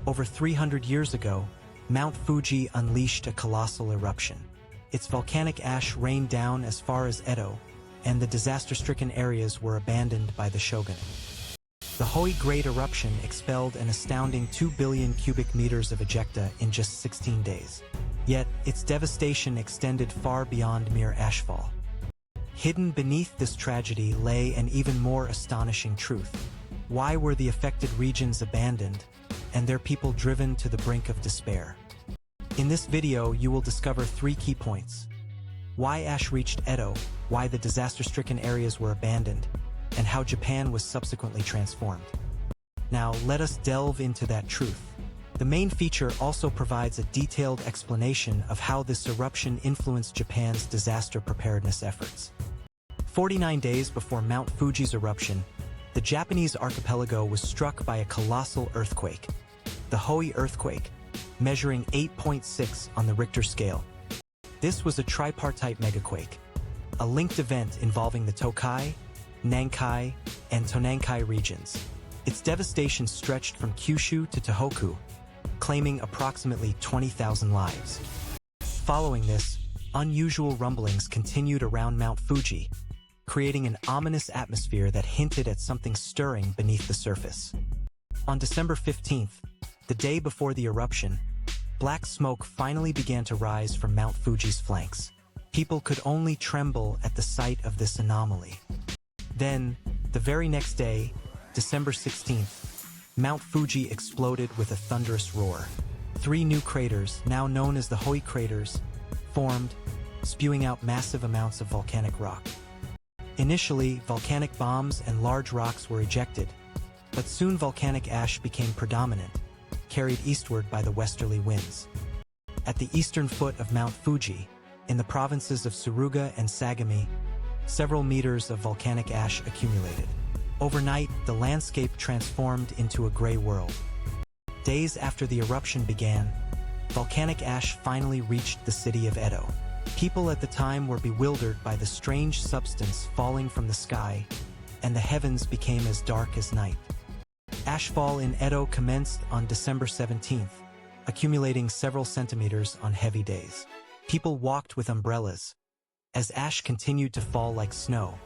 Over 300 years ago, Mount Fuji unleashed a colossal eruption. Its volcanic ash rained down as far as Edo, and the disaster-stricken areas were abandoned by the shogunate. The Hoei Great Eruption expelled an astounding 2 billion cubic meters of ejecta in just 16 days. Yet, its devastation extended far beyond mere ashfall. Hidden beneath this tragedy lay an even more astonishing truth. Why were the affected regions abandoned, and their people driven to the brink of despair? In this video, you will discover 3 key points: why ash reached Edo, why the disaster-stricken areas were abandoned, and how Japan was subsequently transformed. Now, let us delve into that truth. The main feature also provides a detailed explanation of how this eruption influenced Japan's disaster preparedness efforts. 49 days before Mount Fuji's eruption, the Japanese archipelago was struck by a colossal earthquake, the Hoei earthquake, measuring 8.6 on the Richter scale. This was a tripartite megaquake, a linked event involving the Tokai, Nankai, and Tonankai regions. Its devastation stretched from Kyushu to Tohoku, claiming approximately 20,000 lives. Following this, unusual rumblings continued around Mount Fuji, creating an ominous atmosphere that hinted at something stirring beneath the surface. On December 15th, the day before the eruption, black smoke finally began to rise from Mount Fuji's flanks. People could only tremble at the sight of this anomaly. Then, the very next day, December 16th, Mount Fuji exploded with a thunderous roar. 3 new craters, now known as the Hoei craters, formed, spewing out massive amounts of volcanic rock. Initially, volcanic bombs and large rocks were ejected, but soon volcanic ash became predominant, carried eastward by the westerly winds. At the eastern foot of Mount Fuji, in the provinces of Suruga and Sagami, several meters of volcanic ash accumulated. Overnight, the landscape transformed into a gray world. Days after the eruption began, volcanic ash finally reached the city of Edo. People at the time were bewildered by the strange substance falling from the sky, and the heavens became as dark as night. Ashfall in Edo commenced on December 17th, accumulating several centimeters on heavy days. People walked with umbrellas, as ash continued to fall like snow.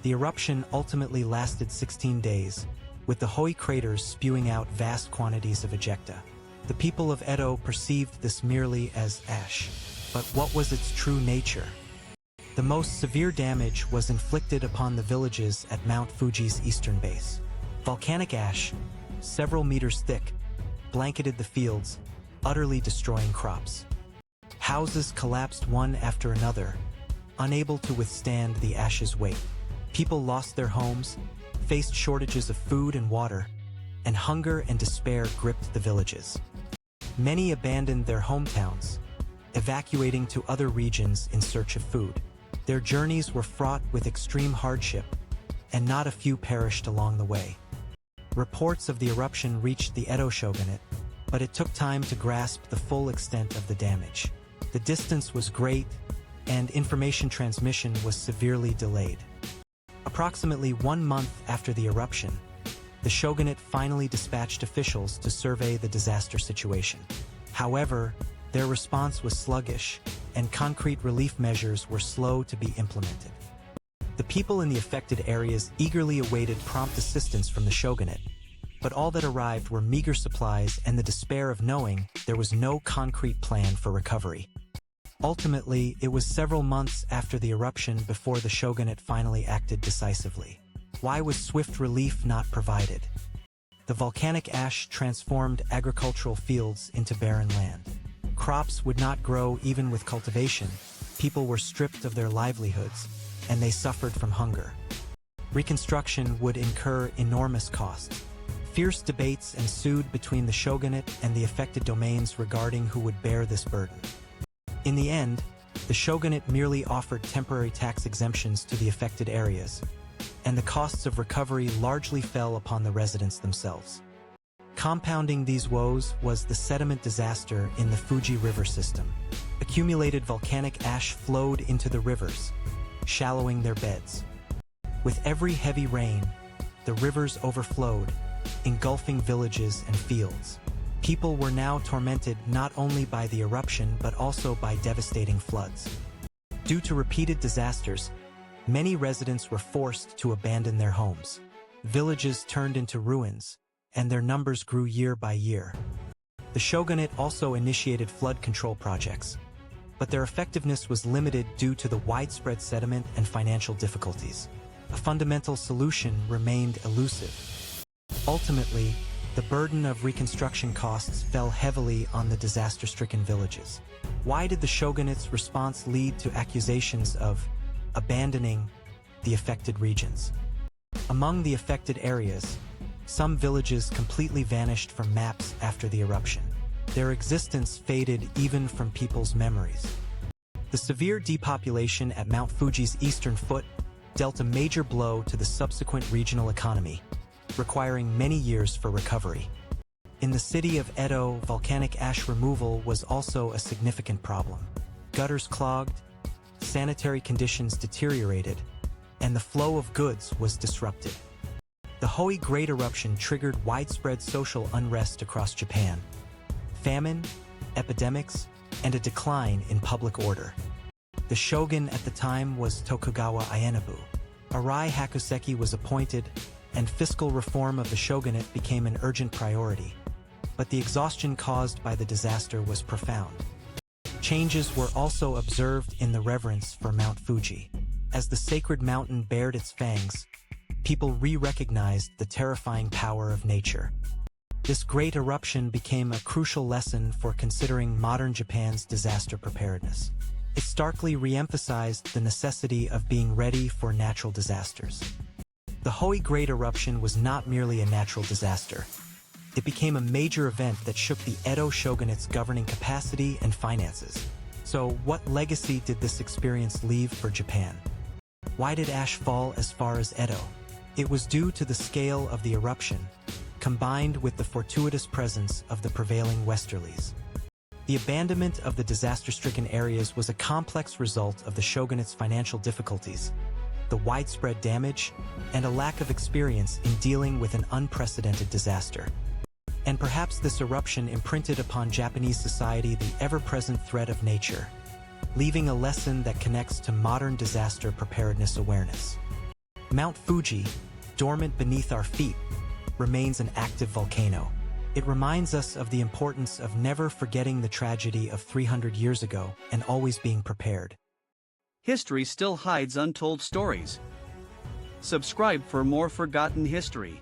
The eruption ultimately lasted 16 days, with the Hoei craters spewing out vast quantities of ejecta. The people of Edo perceived this merely as ash. But what was its true nature? The most severe damage was inflicted upon the villages at Mount Fuji's eastern base. Volcanic ash, several meters thick, blanketed the fields, utterly destroying crops. Houses collapsed one after another, unable to withstand the ash's weight. People lost their homes, faced shortages of food and water, and hunger and despair gripped the villages. Many abandoned their hometowns, evacuating to other regions in search of food. Their journeys were fraught with extreme hardship, and not a few perished along the way. Reports of the eruption reached the Edo shogunate, but it took time to grasp the full extent of the damage. The distance was great, and information transmission was severely delayed. Approximately 1 month after the eruption, the shogunate finally dispatched officials to survey the disaster situation. However, their response was sluggish, and concrete relief measures were slow to be implemented. The people in the affected areas eagerly awaited prompt assistance from the shogunate, but all that arrived were meager supplies and the despair of knowing there was no concrete plan for recovery. Ultimately, it was several months after the eruption before the shogunate finally acted decisively. Why was swift relief not provided? The volcanic ash transformed agricultural fields into barren land. Crops would not grow even with cultivation, people were stripped of their livelihoods, and they suffered from hunger. Reconstruction would incur enormous costs. Fierce debates ensued between the shogunate and the affected domains regarding who would bear this burden. In the end, the shogunate merely offered temporary tax exemptions to the affected areas, and the costs of recovery largely fell upon the residents themselves. Compounding these woes was the sediment disaster in the Fuji River system. Accumulated volcanic ash flowed into the rivers, shallowing their beds. With every heavy rain, the rivers overflowed, engulfing villages and fields. People were now tormented not only by the eruption but also by devastating floods. Due to repeated disasters, many residents were forced to abandon their homes. Villages turned into ruins, and their numbers grew year by year. The shogunate also initiated flood control projects, but their effectiveness was limited due to the widespread sediment and financial difficulties. A fundamental solution remained elusive. Ultimately, the burden of reconstruction costs fell heavily on the disaster-stricken villages. Why did the shogunate's response lead to accusations of abandoning the affected regions? Among the affected areas, some villages completely vanished from maps after the eruption. Their existence faded even from people's memories. The severe depopulation at Mount Fuji's eastern foot dealt a major blow to the subsequent regional economy, requiring many years for recovery. In the city of Edo, volcanic ash removal was also a significant problem. Gutters clogged, sanitary conditions deteriorated, and the flow of goods was disrupted. The Hoei Great Eruption triggered widespread social unrest across Japan. Famine, epidemics, and a decline in public order. The shogun at the time was Tokugawa Ienabu. Arai Hakuseki was appointed, and fiscal reform of the shogunate became an urgent priority. But the exhaustion caused by the disaster was profound. Changes were also observed in the reverence for Mount Fuji. As the sacred mountain bared its fangs, people re-recognized the terrifying power of nature. This great eruption became a crucial lesson for considering modern Japan's disaster preparedness. It starkly re-emphasized the necessity of being ready for natural disasters. The Hoei Great Eruption was not merely a natural disaster. It became a major event that shook the Edo shogunate's governing capacity and finances. So, what legacy did this experience leave for Japan? Why did ash fall as far as Edo? It was due to the scale of the eruption, combined with the fortuitous presence of the prevailing westerlies. The abandonment of the disaster-stricken areas was a complex result of the shogunate's financial difficulties, the widespread damage, and a lack of experience in dealing with an unprecedented disaster. And perhaps this eruption imprinted upon Japanese society the ever-present threat of nature, leaving a lesson that connects to modern disaster preparedness awareness. Mount Fuji, dormant beneath our feet, remains an active volcano. It reminds us of the importance of never forgetting the tragedy of 300 years ago and always being prepared. History still hides untold stories. Subscribe for more forgotten history.